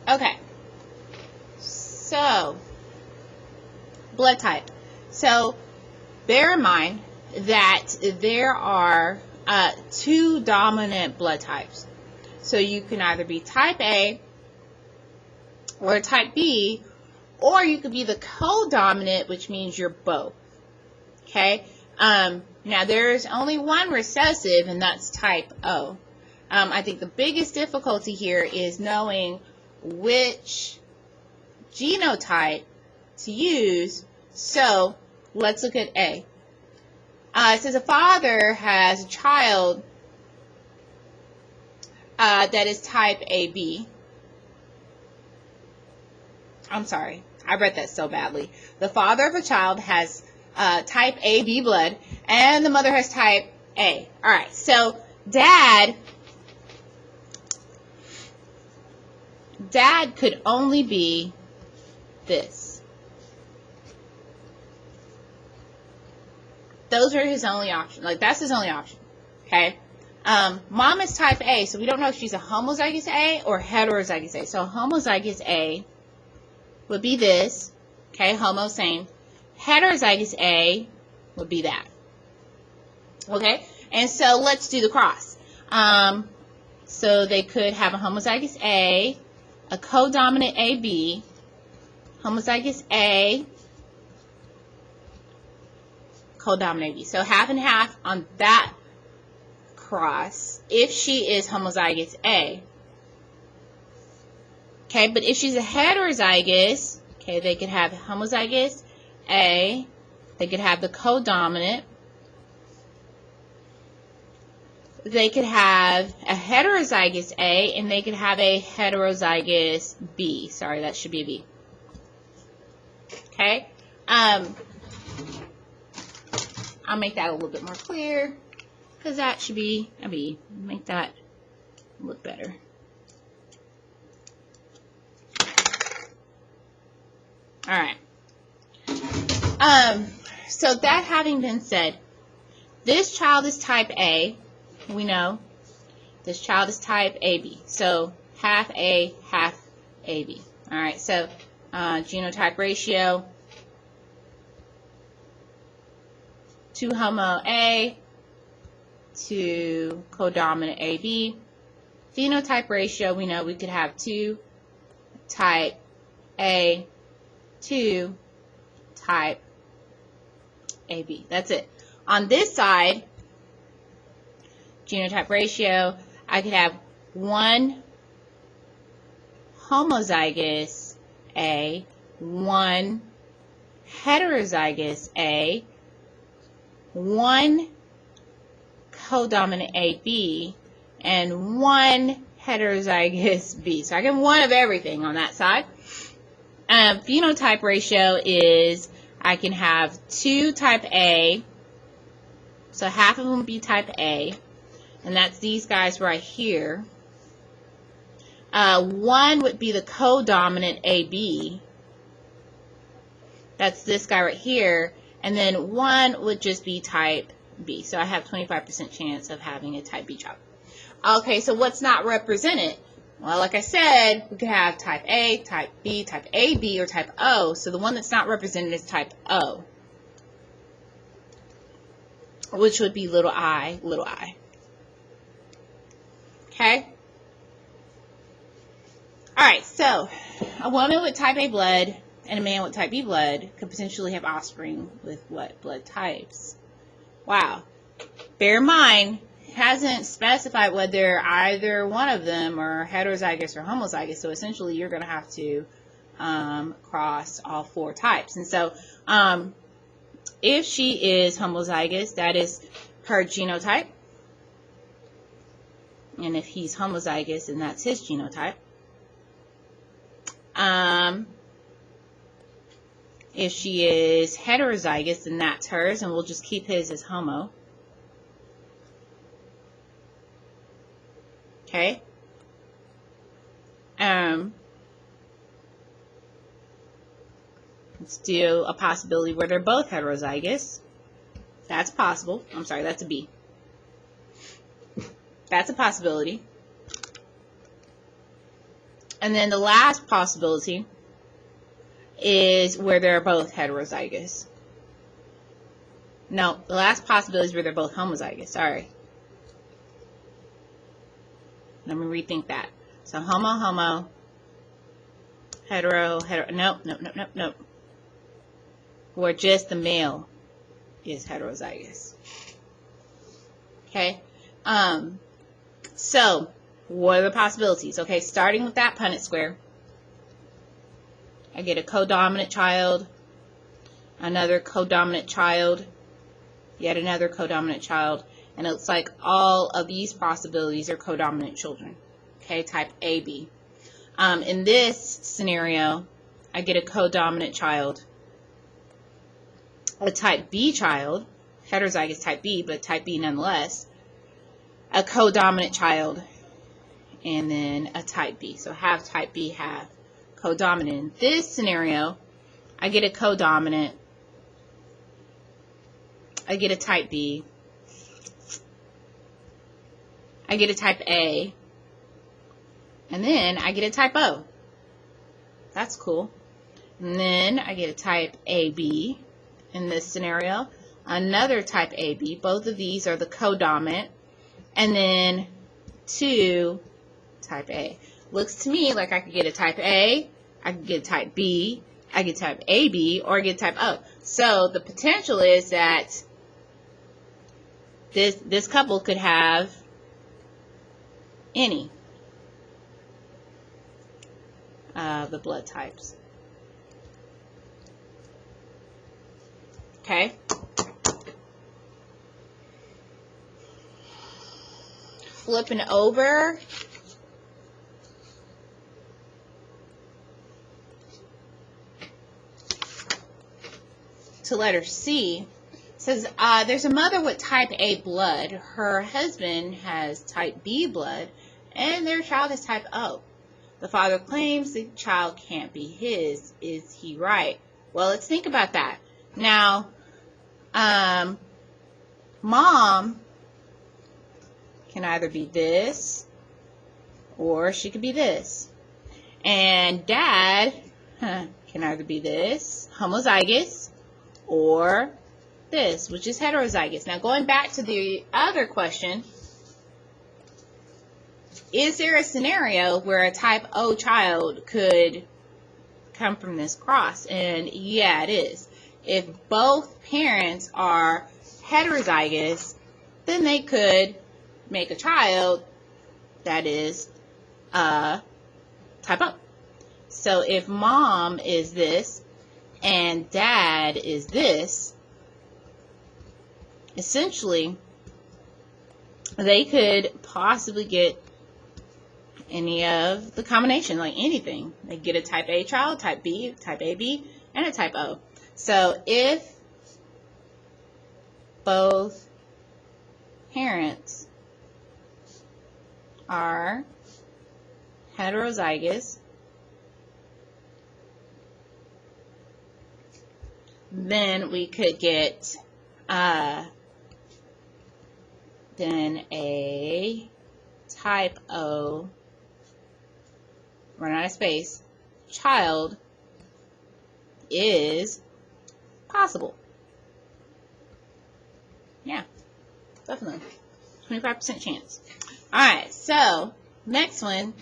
Okay. So, blood type. So, bear in mind that there are 2 dominant blood types. So you can either be type A or type B, or you could be the co-dominant, which means you're both. Okay? Now there's only one recessive, and that's type O. I think the biggest difficulty here is knowing which genotype to use. So let's look at A. It says a father has a child that is type AB. I'm sorry, I read that so badly. The father of a child has type AB blood, and the mother has type A. All right, so dad could only be this. Those are his only options. Like, that's his only option. Okay. Mom is type A, so we don't know if she's a homozygous A or heterozygous A. So homozygous A would be this. Okay, homo, same. Heterozygous A would be that. Okay, and so let's do the cross. So they could have a homozygous A, a codominant AB, homozygous A, codominant AB. So half and half on that cross if she is homozygous A. Okay, but if she's a heterozygous, okay, they could have homozygous A, they could have the codominant, they could have a heterozygous A, and they could have a heterozygous B. Sorry, that should be a B. Okay, I'll make that a little bit more clear, because that should be a B. Make that look better. All right. So that having been said, this child is type A. We know this child is type AB. So half A, half AB. All right. So genotype ratio: 2 homo A to codominant AB. Phenotype ratio: we know we could have 2 type A, 2 type AB. That's it. On this side, genotype ratio, I could have 1 homozygous A, 1 heterozygous A, 1 codominant AB, and 1 heterozygous B. So I get 1 of everything on that side. Phenotype ratio is I can have 2 type A, so half of them would be type A, and that's these guys right here. 1 would be the codominant AB, that's this guy right here, and then 1 would just be type B. So I have 25% chance of having a type B child. Okay, so what's not represented? Well, like I said, we could have type A, type B, type AB, or type O. So the one that's not represented is type O, which would be little I, little I. Okay? Alright, so a woman with type A blood and a man with type B blood could potentially have offspring with what blood types? Wow. Bear in mind, hasn't specified whether either one of them are heterozygous or homozygous, so essentially you're going to have to cross all 4 types. And so if she is homozygous, that is her genotype, and if he's homozygous, then that's his genotype. If she is heterozygous, then that's hers, and we'll just keep his as homo. Okay. Let's do a possibility where they're both heterozygous. That's possible. I'm sorry, that's a B. That's a possibility. And then the last possibility is where they're both heterozygous. No, the last possibility is where they're both homozygous. Sorry. Let me rethink that. So homo, hetero. Nope. Where just the male is heterozygous. Okay. So what are the possibilities? Okay, starting with that Punnett square. I get a codominant child, another codominant child, yet another codominant child, and it looks like all of these possibilities are codominant children. Okay, type AB. In this scenario, I get a codominant child, a type B child, heterozygous type B, but type B nonetheless, a codominant child, and then a type B. So half type B, half codominant. In this scenario, I get a codominant, I get a type B, I get a type A, and then I get a type O. That's cool. And then I get a type AB in this scenario, another type AB. Both of these are the codominant, and then two type A. Looks to me like I could get a type A, I could get a type B, I get type AB, or I get type O. So the potential is that this couple could have any of the blood types. Okay. Flipping over. To letter C, it says there's a mother with type A blood. Her husband has type B blood, and their child is type O. The father claims the child can't be his. Is he right? Well, let's think about that. Now, mom can either be this, or she could be this. And dad can either be this, homozygous, or this, which is heterozygous. Now, going back to the other question, is there a scenario where a type O child could come from this cross? And yeah, it is. If both parents are heterozygous, then they could make a child that is type O. So if mom is this and dad is this, essentially they could possibly get any of the combination, like anything. They get a type A child, type B, type AB, and a type O. So if both parents are heterozygous, then we could get then a type O, run out of space, child is possible. Yeah, definitely. 25% chance. Alright, so next one.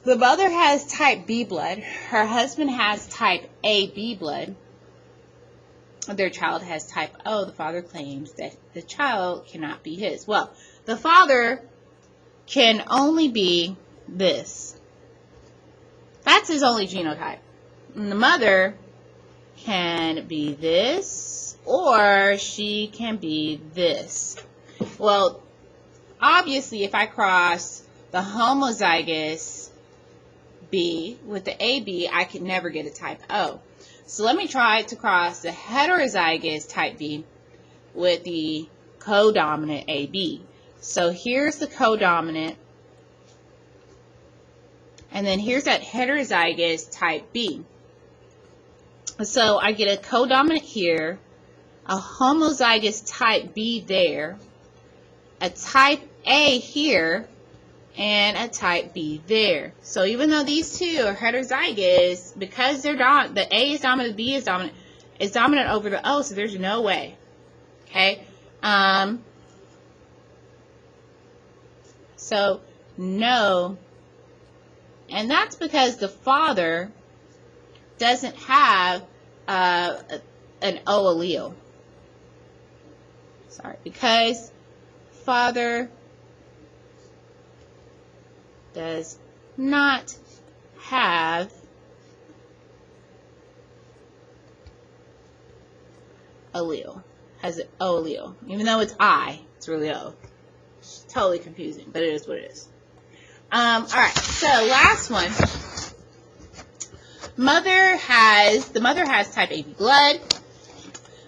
The mother has type B blood. Her husband has type AB blood. Their child has type O. The father claims that the child cannot be his. Well, the father can only be this. That's his only genotype. And the mother can be this, or she can be this. Well, obviously, if I cross the homozygous B with the AB, I could never get a type O. So let me try to cross the heterozygous type B with the codominant AB. So here's the codominant, and then here's that heterozygous type B. So I get a codominant here, a homozygous type B there, a type A here, and a type B there. So even though these two are heterozygous, because they're the A is dominant, B is dominant, it's dominant over the O, so there's no way. Okay? So no, and that's because the father doesn't have an O allele. Sorry, because father does not have allele, has an O allele. Even though it's I, it's really O. It's totally confusing, but it is what it is. Alright, so last one. The mother has type AB blood,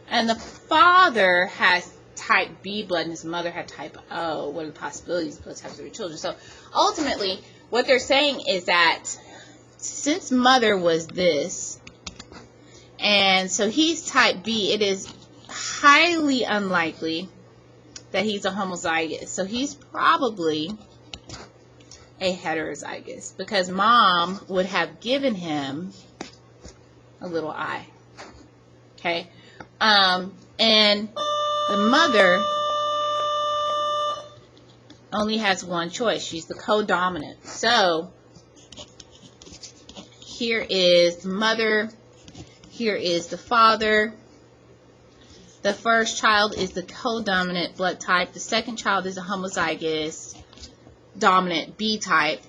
and the father has type B blood, and his mother had type O. What are the possibilities of blood types of their children? So ultimately, what they're saying is that since mother was this, and so he's type B, it is highly unlikely that he's a homozygous. So he's probably a heterozygous, because mom would have given him a little I. Okay? And the mother only has one choice. She's the co-dominant. So here is the mother. Here is the father. The first child is the co-dominant blood type. The second child is a homozygous dominant B type.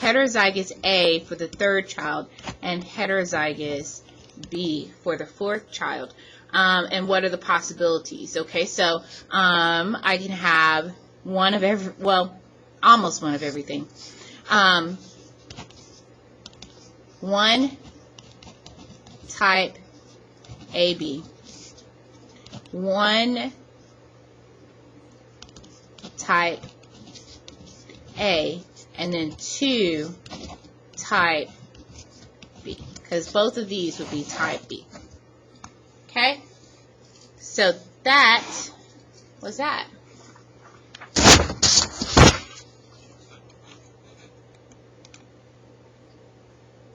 Heterozygous A for the third child, and heterozygous B for the fourth child. And what are the possibilities? Okay, so I can have one of every, well, almost one of everything. One type AB, one type A, and then two type B, because both of these would be type B. Okay, so that was that.